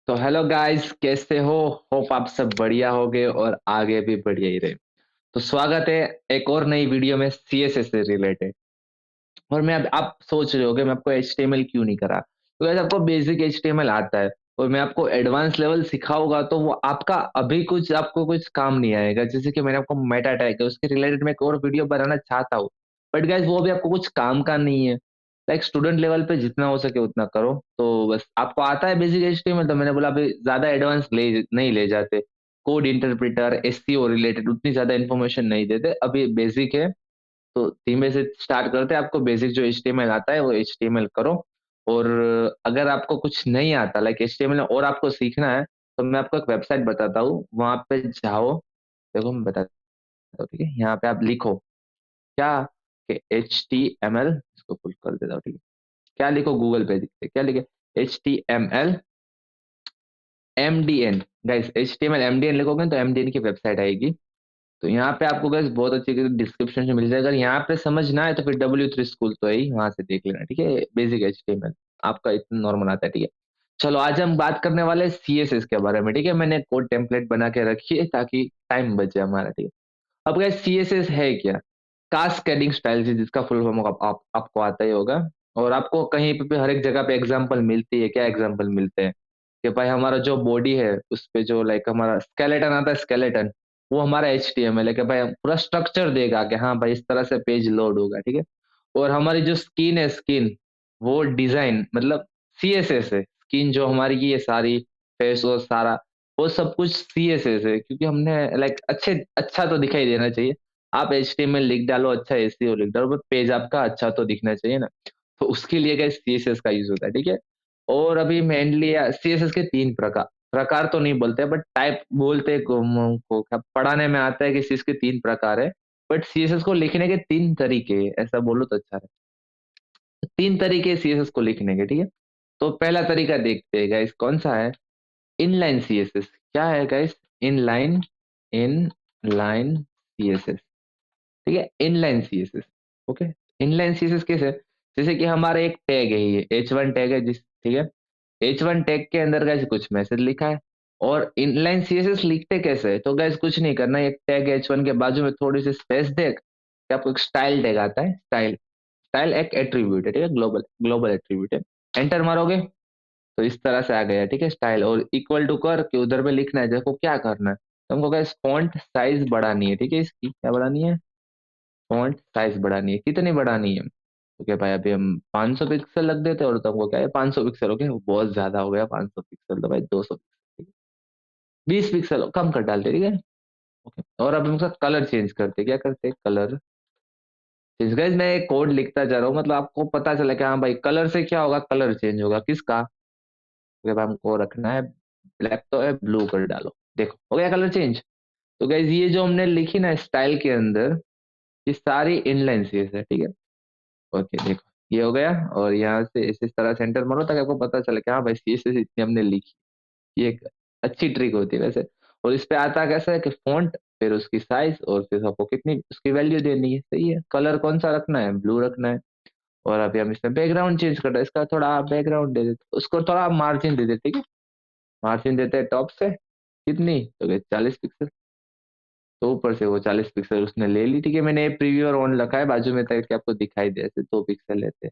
तो hello guys, कैसे हो? होप आप सब बढ़िया होगे और आगे भी बढ़िया ही रहे। तो स्वागत है एक और नई वीडियो में सीएसएस से रिलेटेड। और मैं अब आप सोच रहे होगे मैं आपको एचटीएमएल क्यों नहीं करा, तो गाइस आपको बेसिक एचटीएमएल आता है और मैं आपको एडवांस लेवल सिखाऊंगा तो वो आपका अभी कुछ आपको कुछ काम नहीं आएगा। जैसे कि मैंने आपको मेटा टैग है उसके रिलेटेड में एक और वीडियो बनाना चाहता हूँ, बट गाइस वो भी आपको कुछ काम का नहीं है। लाइक स्टूडेंट लेवल पे जितना हो सके उतना करो। तो बस आपको आता है बेसिक एचटीएमएल, तो मैंने बोला अभी ज्यादा एडवांस ले नहीं ले जाते। कोड इंटरप्रिटर एससीओ रिलेटेड उतनी ज्यादा इन्फॉर्मेशन नहीं देते, अभी बेसिक है। तो धीमे से स्टार्ट करते हैं। आपको बेसिक जो एचटीएमएल आता है वो एचटीएमएल करो। और अगर आपको कुछ नहीं आता लाइक एचटीएमएल और आपको सीखना है, तो मैं आपको एक वेबसाइट बताता हूँ, वहां पे जाओ। देखो मैं बताता हूँ, ठीक है? यहाँ पे आप लिखो क्या कि एचटीएमएल, इसको फुल कर देता हूँ, ठीक है? क्या लिखो गूगल पे दिखते क्या लिखे? एचटीएमएल एमडीएन। गाइस एचटीएमएल एमडीएन लिखोगे तो एमडीएन की वेबसाइट आएगी। तो यहाँ पे आपको गाइस बहुत अच्छी डिस्क्रिप्शन में मिल जाएगा। अगर यहाँ पे समझ ना आए तो फिर W3 स्कूल तो है ही, वहां से देख लेना, ठीक है? बेसिक एचटीएमएल आपका इतना नॉर्मल आता है, ठीक है? चलो आज हम बात करने वाले सीएसएस के बारे में, ठीक है? मैंने कोड टेम्पलेट बना के रखी है ताकि टाइम बचे हमारा, ठीक है? अब गाइस सीएसएस है क्या? कास्केडिंग स्टाइल, जिसका फुल फॉर्म आपको आता ही होगा। और आपको कहीं पे भी हर एक जगह पे एग्जांपल मिलती है। क्या एग्जांपल मिलते हैं? कि भाई हमारा जो बॉडी है उस पे जो लाइक हमारा स्केलेटन आता है, स्केलेटन वो हमारा एचटीएमएल है। कि भाई पूरा स्ट्रक्चर देगा कि हाँ भाई इस तरह से पेज लोड होगा, ठीक है? और हमारी जो स्किन है, स्किन वो डिजाइन मतलब सीएसएस है। स्किन जो हमारी की ये सारी फेस और सारा वो सब कुछ सीएसएस है, क्योंकि हमने लाइक अच्छा तो दिखाई देना चाहिए। आप एचटीएमएल लिख डालो, अच्छा एसईओ लिख डालो, बट पेज आपका अच्छा तो दिखना चाहिए ना। तो उसके लिए गाइस सीएसएस का यूज होता है, ठीक है? और अभी मेनली सीएसएस के 3 प्रकार प्रकार तो नहीं बोलते बट टाइप बोलते हैं को क्या पढ़ाने में आता है कि इसके 3 प्रकार है। बट सीएसएस को लिखने के 3 तरीके हैं, ऐसा बोलो तो अच्छा है। 3 तरीके सीएसएस को लिखने के, ठीक है? तो पहला तरीका देखते हैं गाइस, कौन सा है? Inline CSS. क्या है गाइस? इनलाइन इनलाइन सीएसएस, ठीक है? Inline CSS. Okay. Inline CSS कैसे? जैसे कि हमारा एक टैग है, ये H1 टैग है जिस, ठीक है? H1 टैग के अंदर गाइस कुछ मैसेज लिखा है। और इनलाइन सीएसएस लिखते कैसे है? तो गाइस कुछ नहीं करना है, एक टैग H1 के बाजू में थोड़ी सी स्पेस देख के आपको एक स्टाइल टैग आता है। स्टाइल स्टाइल एक एट्रीब्यूट है, ठीक है? ग्लोबल ग्लोबल एट्रीब्यूट है। एंटर मारोगे तो इस तरह से आ गया, ठीक है? स्टाइल और इक्वल टू कर के उधर पे लिखना है। देखो क्या करना है, तुमको गाइस फॉन्ट साइज बढ़ानी है, ठीक है? इसकी क्या बढ़ानी है? फॉन्ट साइज बढ़ानी है। कितनी बढ़ानी है? तो क्या भाई अभी हम 500 पिक्सल लग देते और तुमको क्या है 500 पिक्सल हो गया, वो बहुत ज्यादा हो गया 500 पिक्सल, तो भाई 200 पिक्सल, 20 पिक्सल कम कर डालते, ठीक है? ओके। और अब हम उसका कलर चेंज करते, क्या करते? Colour change. गाइस मैं एक कोड लिखता जा रहा हूँ, मतलब आपको पता चला कि हाँ भाई कलर से क्या होगा, कलर चेंज होगा किसका? जब हमको रखना है ब्लैक तो है, ब्लू कर डालो। देखो हो गया कलर चेंज। तो गाइस ये जो हमने लिखी ना स्टाइल के अंदर, ये सारी इनलाइन सीरीज है, ठीक है? ओके देखो ये हो गया। और यहाँ से इस तरह सेंटर मारो ताकि आपको पता चले कि हाँ भाई सीएसएस इतनी हमने लिखी। ये एक अच्छी ट्रिक होती है वैसे। और इस पे आता कैसा है कि फॉन्ट, फिर उसकी साइज और फिर आपको कितनी उसकी वैल्यू देनी है, सही है? कलर कौन सा रखना है? ब्लू रखना है। और अभी हम इसमें बैकग्राउंड चेंज करते हैं, इसका थोड़ा बैकग्राउंड दे देते, उसको थोड़ा मार्जिन दे देते, ठीक है? मार्जिन देते हैं टॉप से कितनी, तो 40 पिक्सल। तो ऊपर से वो 40 पिक्सल उसने ले ली, ठीक है? मैंने प्रीव्यू और ऑन रखा है बाजू में ताकि आपको दिखाई दे, ऐसे 2 पिक्सल लेते हैं।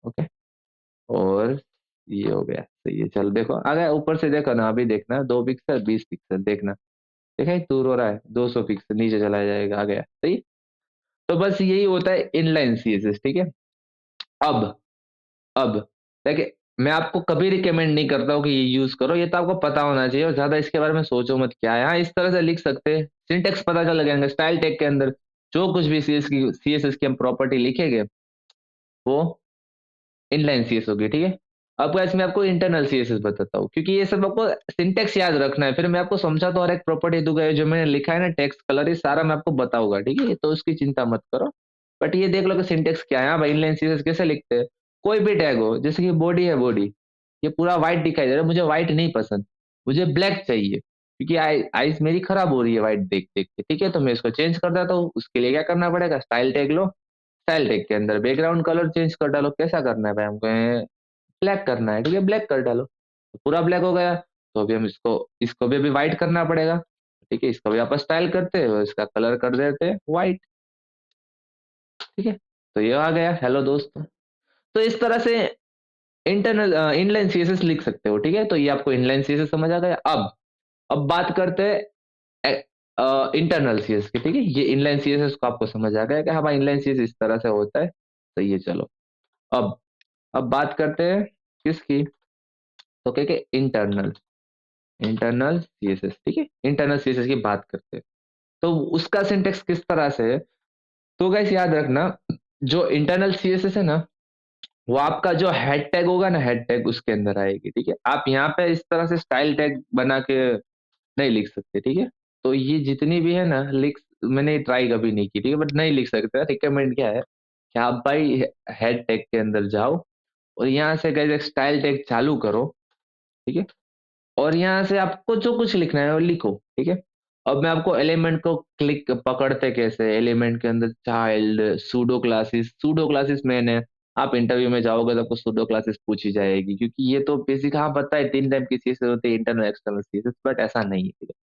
ओके। और ये हो गया, सही है। चल देखो आ गया ऊपर से, देखो ना अभी देखना 2 पिक्सल 20 पिक्सल देखना। देखा है दूर हो रहा है, 200 पिक्सल नीचे चला जाएगा, आ गया सही। तो बस यही होता है इनलाइन सीएसएस, ठीक है? अब अब देखिए, मैं आपको कभी रिकमेंड नहीं करता हूँ कि ये यूज करो, ये तो आपको पता होना चाहिए और ज्यादा इसके बारे में सोचो मत। क्या है, हाँ इस तरह से लिख सकते हैं, सिंटेक्स पता चल जाएगा। स्टाइल टैग के अंदर जो कुछ भी सीएसएस की हम प्रॉपर्टी लिखेंगे वो इनलाइन सीएस होगी, ठीक है? अब गाइस मैं आपको इंटरनल सीएसएस बताता हूँ, क्योंकि ये सब आपको सिंटेक्स याद रखना है। फिर मैं आपको समझा तो और एक प्रॉपर्टी दूंगा, ये जो मैंने लिखा है ना टेक्स्ट कलर, ये सारा मैं आपको बताऊंगा, ठीक है? तो उसकी चिंता मत करो। बट ये देख लो कि सिंटेक्स क्या है। हाँ भाई इनलाइन सीएसएस कैसे लिखते हैं? कोई भी टैग हो, जैसे कि बॉडी है, बॉडी ये पूरा व्हाइट दिखाई दे रहा है, मुझे व्हाइट नहीं पसंद, मुझे ब्लैक चाहिए, क्योंकि आईज मेरी खराब हो रही है व्हाइट देख देख के, ठीक है? तो मैं इसको चेंज कर देता हूँ। उसके लिए क्या करना पड़ेगा? स्टाइल टैग लो, स्टाइल टैग के अंदर बैकग्राउंड कलर चेंज कर डालो। कैसा करना है भाई हमको? ब्लैक करना है, ठीक है? ब्लैक कर डालो। तो पूरा ब्लैक हो गया, तो अभी हम इसको इसको भी अभी व्हाइट करना पड़ेगा, ठीक है? इसको भी वापस स्टाइल करते हैं और इसका कलर कर देते हैं व्हाइट, ठीक है? तो ये आ गया हेलो दोस्तों। तो इस तरह से इनलाइन सीएसएस लिख सकते हो, ठीक है? तो ये आपको इनलाइन सीएसएस समझ आ गया। अब बात करते हैं इंटरनल सीएस की, ठीक है? ये इनलाइन सीएसएस को आपको समझ आ गया कि हाँ भाई इनलाइन सीएस इस तरह से होता है। सही है चलो। अब अब बात करते हैं किसकी? तो क्या कि इंटरनल इंटरनल सीएसएस, ठीक है? इंटरनल सीएसएस की बात करते हैं। तो उसका सिंटैक्स किस तरह से है? तो गाइस याद रखना, जो इंटरनल सीएसएस है ना, वो आपका जो हेड टैग होगा ना, हेड टैग उसके अंदर आएगी, ठीक है? आप यहाँ पे इस तरह से स्टाइल टैग बना के नहीं लिख सकते, ठीक है? तो ये जितनी भी है ना लिख मैंने ट्राई कभी नहीं की, ठीक है? बट नहीं लिख सकते। रिकमेंड क्या है कि आप भाई हेड टैग के अंदर जाओ और यहाँ से गाइस एक स्टाइल टैग चालू करो, ठीक है? और यहाँ से आपको जो कुछ लिखना है वो लिखो, ठीक है? अब मैं आपको एलिमेंट को क्लिक पकड़ते कैसे, एलिमेंट के अंदर चाइल्ड, सूडो क्लासेस मेन है। आप इंटरव्यू में जाओगे तो आपको सूडो क्लासेस पूछी जाएगी, क्योंकि ये तो बेसिक हाँ पता है 3 टाइप की चीज़ें होती है, इंटरनल, एक्सटर्नल चीज़ें, बट ऐसा नहीं है, ठीक है?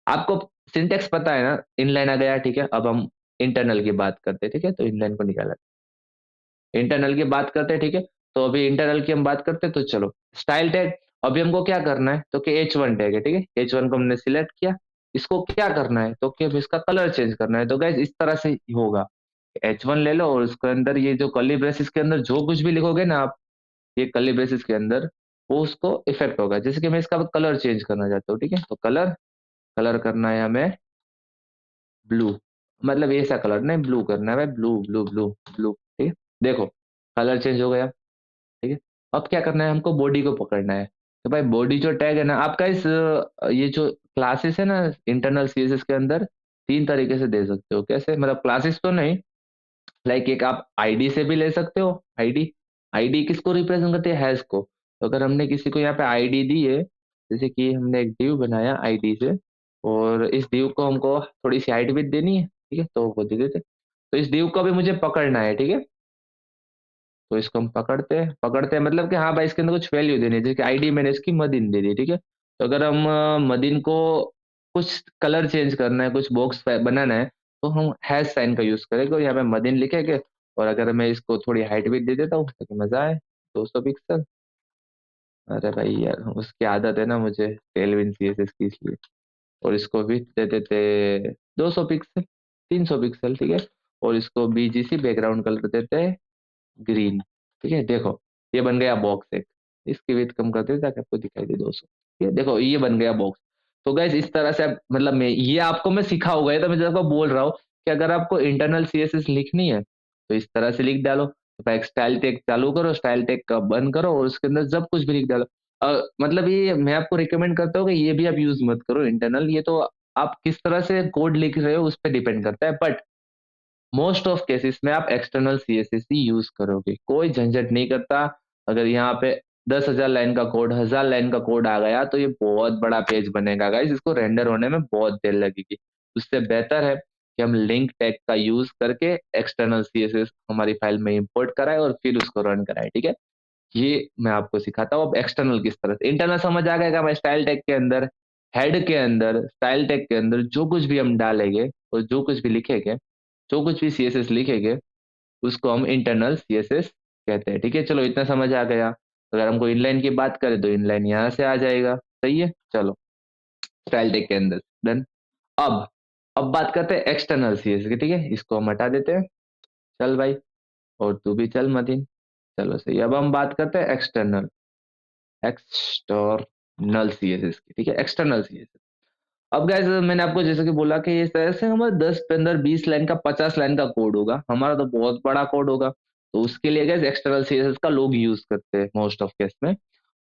आपको सिंटैक्स पता है ना, इनलाइन आ गया, ठीक है? अब हम इंटरनल की बात करते हैं, ठीक है? तो इनलाइन को निकाला। इंटरनल की बात करते हैं, ठीक है? तो अभी इंटरनल की हम बात करते हैं, तो चलो स्टाइल टैग अभी हमको क्या करना है, तो कि H1 टैग है, ठीक है? H1 को हमने सिलेक्ट किया, इसको क्या करना है, तो कि अब इसका कलर चेंज करना है। तो गाइस इस तरह से ही होगा, H1 ले लो और उसके अंदर ये जो कर्ली ब्रेसेस के अंदर जो कुछ भी लिखोगे ना आप, ये कर्ली ब्रेसेस के अंदर, वो उसको इफेक्ट होगा। जैसे कि मैं इसका कलर चेंज करना चाहता हूँ, ठीक है? तो कलर कलर करना है हमें ब्लू, मतलब ऐसा कलर नहीं, ब्लू करना है भाई, ब्लू ब्लू ब्लू ब्लू, ठीक है? देखो कलर चेंज हो गया, ठीक है? अब क्या करना है, हमको बॉडी को पकड़ना है। तो भाई बॉडी जो टैग है ना आपका ये जो क्लासेस है ना इंटरनल सीएसएस के अंदर 3 तरीके से दे सकते हो। कैसे? मतलब क्लासेस तो नहीं, लाइक एक आप आईडी से भी ले सकते हो। आईडी आईडी किसको रिप्रेजेंट करती है? हैश को। तो अगर हमने किसी को यहाँ पे आईडी दी है, जैसे कि हमने एक डिव बनाया आईडी से, और इस डिव को हमको थोड़ी सी हाइट भी देनी है, ठीक है? तो वो दे देते। तो इस डिव को भी मुझे पकड़ना है, ठीक है? तो इसको हम पकड़ते हैं मतलब कि हाँ भाई इसके अंदर कुछ वैल्यू देनी है, जैसे कि आईडी मैंने इसकी मदीन दे दी, ठीक है? तो अगर हम मदीन को कुछ कलर चेंज करना है, कुछ बॉक्स बनाना है, तो हम हैश साइन का यूज़ करेंगे और यहाँ पे मदीन लिखेंगे। और अगर मैं इसको थोड़ी हाइट भी दे देता हूँ ताकि मज़ा आए, 200 पिक्सल। अरे भाई यार उसकी आदत है ना मुझे टेलविन सीएसएस की, इसलिए। और इसको विड्थ दे देते 200 पिक्सल, 300 पिक्सल, ठीक है? और इसको बीजीसी बैकग्राउंड कलर देते हैं ग्रीन, ठीक है? देखो ये बन गया बॉक्स एक। इसकी विड्थ कम कर दें ताकि आपको दिखाई दे 200, ठीक है? देखो ये बन गया बॉक्स। तो गाइस इस तरह से आप मतलब मैं ये आपको मैं सिखाऊंगा, ये तो मैं आपको बोल रहा हूँ कि अगर आपको इंटरनल सीएसएस लिखनी है तो इस तरह से लिख डालो। तो एक स्टाइल टैग चालू करो, स्टाइल टैग का बंद करो और उसके अंदर सब कुछ भी लिख डालो। मतलब ये मैं आपको रिकमेंड करता हूँ कि ये भी आप यूज मत करो इंटरनल, ये तो आप किस तरह से कोड लिख रहे हो उस पर डिपेंड करता है। बट मोस्ट ऑफ केसेस में आप एक्सटर्नल सीएसएस ही यूज करोगे, कोई झंझट नहीं करता। अगर यहाँ पे 10,000 लाइन का कोड, 1000 लाइन का कोड आ गया तो ये बहुत बड़ा पेज बनेगा गाइस, इसको रेंडर होने में बहुत देर लगेगी। उससे बेहतर है कि हम लिंक टैग का यूज करके एक्सटर्नल सीएसएस हमारी फाइल में इंपोर्ट कराए और फिर उसको रन कराए, ठीक है? ये मैं आपको सिखाता हूँ। अब एक्सटर्नल किस तरह से, इंटरनल समझ आ गया, मैं स्टाइल टैग के अंदर, हेड के अंदर, स्टाइल टैग के अंदर जो कुछ भी हम डालेंगे और जो कुछ भी लिखेंगे, जो कुछ भी सीएसएस लिखेंगे, उसको हम इंटरनल सीएसएस कहते हैं, ठीक है? चलो इतना समझ आ गया। अगर हमको इनलाइन की बात करें तो इनलाइन यहाँ से आ जाएगा, सही है? चलो स्टाइल टैग के अंदर डन। अब अब बात करते हैं एक्सटर्नल सीएसएस की, ठीक है? इसको हम हटा देते हैं। चल भाई, और तू भी चल मतीन। चलो सही है। अब हम बात करते हैं एक्सटर्नल सीएसएस की, ठीक है? External CSS. अब गाइस मैंने आपको जैसे कि बोला कि इस तरह से हमारा 10 15 20 लाइन का 50 लाइन का कोड होगा, हमारा तो बहुत बड़ा कोड होगा। तो उसके लिए गाइस एक्सटर्नल सीएसएस का लोग यूज करते हैं मोस्ट ऑफ केस में।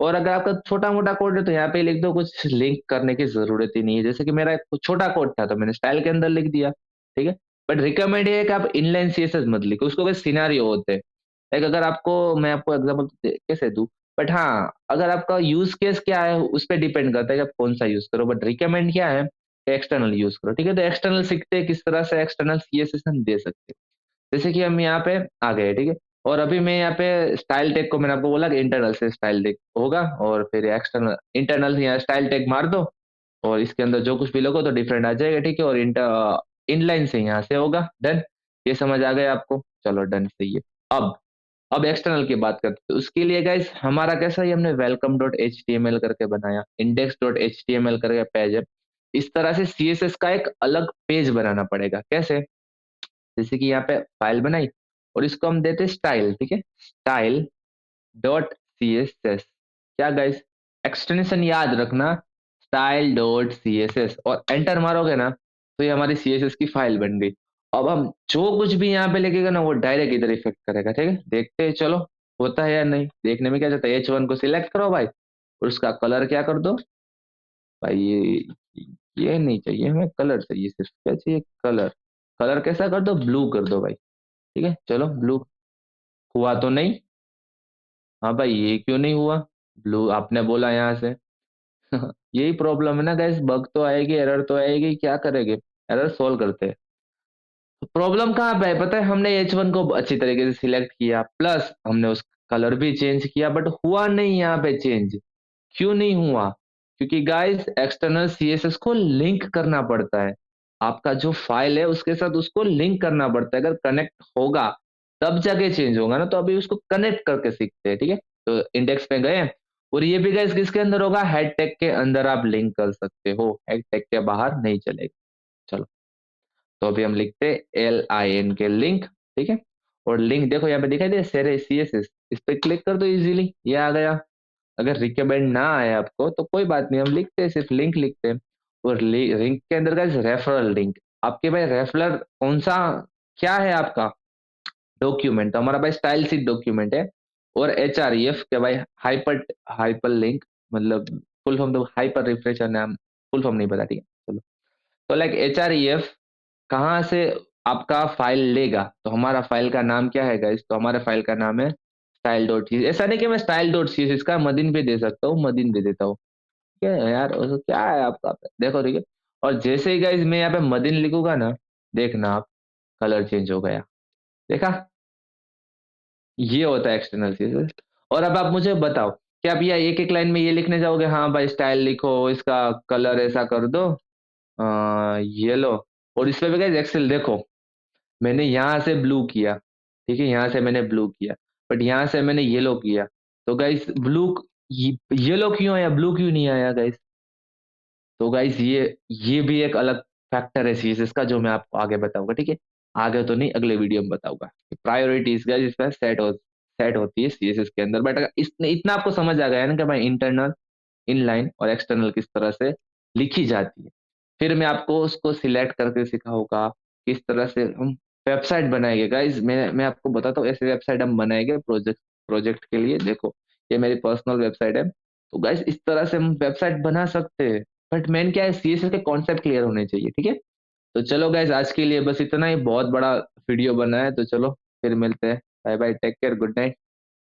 और अगर आपका छोटा मोटा कोड है तो यहाँ पे लिख दो, कुछ लिंक करने की जरूरत ही नहीं है। जैसे कि मेरा एक छोटा कोड था तो मैंने स्टाइल के अंदर लिख दिया, ठीक है? बट रिकमेंड ये है कि आप इनलाइन सीएसएस मत लिखो, उसको कोई सिनेरियो होते हैं। लाइक अगर आपको मैं आपको एग्जांपल कैसे दूं, बट हाँ अगर आपका यूज केस क्या है उस पर डिपेंड करता है कि आप कौन सा यूज करो। बट रिकमेंड क्या है, एक्सटर्नल यूज करो, ठीक है? तो एक्सटर्नल सीखते हैं किस तरह से एक्सटर्नल सीएसएस हम दे सकते हैं। जैसे कि हम यहाँ पे आ गए, ठीक है? और अभी मैं यहाँ पे स्टाइल टैग को मैंने आपको बोला कि इंटरनल से स्टाइल टैग होगा, और फिर एक्सटर्नल इंटरनल यहाँ स्टाइल टैग मार दो, और इसके अंदर जो कुछ भी लोगो तो डिफरेंट आ जाएगा, ठीक है। और इनलाइन से यहाँ से होगा डन। ये समझ आ गया आपको, चलो डन सही है। अब एक्सटर्नल की बात करते हैं, तो उसके लिए गाइस हमारा कैसा ही हमने welcome dot H T M L करके बनाया, index dot H T M L करके पेज है। इस तरह से सीएसएस का एक अलग पेज बनाना पड़ेगा। कैसे? जैसे कि यहाँ पे फाइल बनाई और इसको हम देते स्टाइल, ठीक है, style dot C S S. क्या गाइस, एक्सटेंशन याद रखना, style dot C S S, और एंटर मारोगे ना तो ये हमारी सी एस एस की फाइल बन गई। अब हम जो कुछ भी यहाँ पे लिखेगा ना वो डायरेक्ट इधर इफेक्ट करेगा, ठीक है। देखते हैं चलो होता है या नहीं, देखने में क्या जाता है। H1 को सिलेक्ट करो भाई, और उसका कलर क्या कर दो भाई, ये नहीं चाहिए हमें, कलर चाहिए, सिर्फ क्या चाहिए, कलर। कलर कैसा कर दो, ब्लू कर दो भाई, ठीक है। चलो ब्लू हुआ तो नहीं? हाँ भाई, ये क्यों नहीं हुआ? ब्लू आपने बोला यहाँ से। यही प्रॉब्लम है ना गाइस, बग तो आएगी, एरर तो आएगी, क्या करेंगे, एरर सोल्व करते हैं। प्रॉब्लम कहाँ पे है पता है, हमने H1 को अच्छी तरीके से सिलेक्ट किया, प्लस हमने उस कलर भी चेंज किया, बट हुआ नहीं यहाँ पे चेंज। क्यों नहीं हुआ? क्योंकि गाइस एक्सटर्नल सीएसएस को लिंक करना पड़ता है, आपका जो फाइल है उसके साथ उसको लिंक करना पड़ता है। अगर कनेक्ट होगा तब जाके चेंज होगा ना, तो अभी उसको कनेक्ट करके सीखते हैं, ठीक है। तो इंडेक्स पे गए, और ये भी गाइस किसके अंदर होगा, हेड टैग के अंदर आप लिंक कर सकते हो, हेड टैग के बाहर नहीं चलेगा। चलो, तो अभी हम लिखते LIN के लिंक, ठीक है। और लिंक देखो यहाँ पे दिखाई दे सेरे CSS, इस पे क्लिक कर दो, इजीली ये आ गया। अगर रिकमेंड ना आए आपको तो कोई बात नहीं, हम लिखते हैं, सिर्फ लिंक लिखते हैं। और लिंक के अंदर गाइस रेफरल लिंक, आपके भाई रेफरल कौन सा, क्या है आपका डॉक्यूमेंट, तो हमारा भाई स्टाइल शीट डॉक्यूमेंट है। और HREF के भाई हाइपर हाइपर लिंक, मतलब फुल फॉर्म तो हाइपर रिफ्रेशर नाम, फुल फॉर्म नहीं पता, ठीक है चलो। तो लाइक HREF कहाँ से आपका फाइल लेगा, तो हमारा फाइल का नाम क्या है गाइस, तो हमारे फाइल का नाम है स्टाइल डॉट सी। ऐसा नहीं कि मैं स्टाइल डॉट सी इसका मदीन भी दे सकता हूँ, मदीन दे देता हूँ, ठीक है यार, क्या है आपका, देखो ठीक है। और जैसे ही गाइस मैं यहाँ पे मदीन लिखूंगा ना, देखना आप, कलर चेंज हो गया, देखा। ये होता है एक्सटर्नल चीजेस। और अब आप मुझे बताओ कि आप ये एक एक लाइन में ये लिखने जाओगे, हाँ भाई स्टाइल लिखो, इसका कलर ऐसा कर दो येलो, और इस पे भी गाइस एक्सेल देखो, मैंने यहाँ से ब्लू किया, ठीक है, यहाँ से मैंने ब्लू किया, बट यहाँ से मैंने येलो किया, तो गाइस ब्लू, येलो क्यों आया, ब्लू क्यों नहीं आया गाइस? तो गाइस ये भी एक अलग फैक्टर है सीएसएस का, जो मैं आपको आगे बताऊंगा, ठीक है। आगे तो नहीं, अगले वीडियो में बताऊंगा। प्रायोरिटीज गाइस इसमें सेट होती है सीएसएस के अंदर, बट इसने इतना आपको समझ आ गया ना कि भाई इंटरनल, इनलाइन और एक्सटर्नल किस तरह से लिखी जाती है। फिर मैं आपको उसको सिलेक्ट करके सिखाऊंगा किस तरह से हम वेबसाइट बनाएंगे। गाइस मैं आपको बताता हूँ, ऐसे वेबसाइट हम बनाएंगे प्रोजेक्ट प्रोजेक्ट के लिए। देखो, ये मेरी पर्सनल वेबसाइट है, तो गाइस इस तरह से हम वेबसाइट बना सकते हैं, बट मेन क्या है, सीएसएस के कॉन्सेप्ट क्लियर होने चाहिए, ठीक है। तो चलो गाइस, आज के लिए बस इतना ही, बहुत बड़ा वीडियो बना है, तो चलो फिर मिलते हैं, bye bye, take care, good night.